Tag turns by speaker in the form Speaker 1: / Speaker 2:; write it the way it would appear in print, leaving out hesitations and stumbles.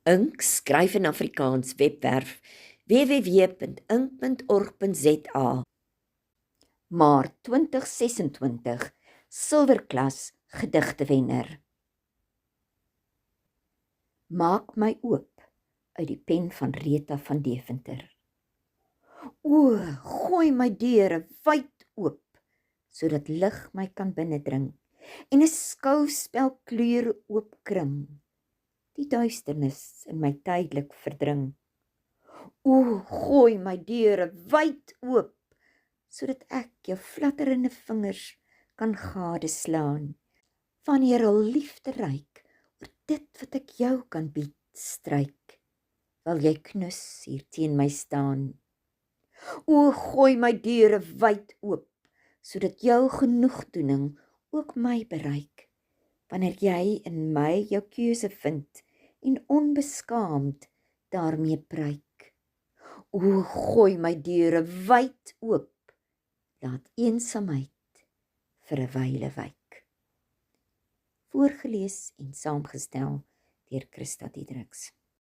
Speaker 1: Ink skryf in Afrikaans webwerf www.ink.org.za. Maart 2026 Silwerklas gedigtewenner. Maak my oop uit die pen van Rita van Deventer. O, gooi my deure wyd oop, sodat lig my kan binnendring en 'n skouspel kleur oopkring, die duisternis in my tydelik verdring. O, gooi my deure wyd oop, sodat ek jou flatterende vingers kan gadeslaan, wanneer al liefde ryk oor dit wat ek jou kan bied stryk, wil jy knus hier teen my staan. O, gooi my deure wyd oop, sodat jou genoegdoening ook my bereik, wanneer jy in my jou keuse vind en onbeskaamd daarmee pryk. O, gooi my deure wyd oop, laat eensaamheid vir 'n wyle wyk. Voorgelees en saamgestel deur Christa Diedriks.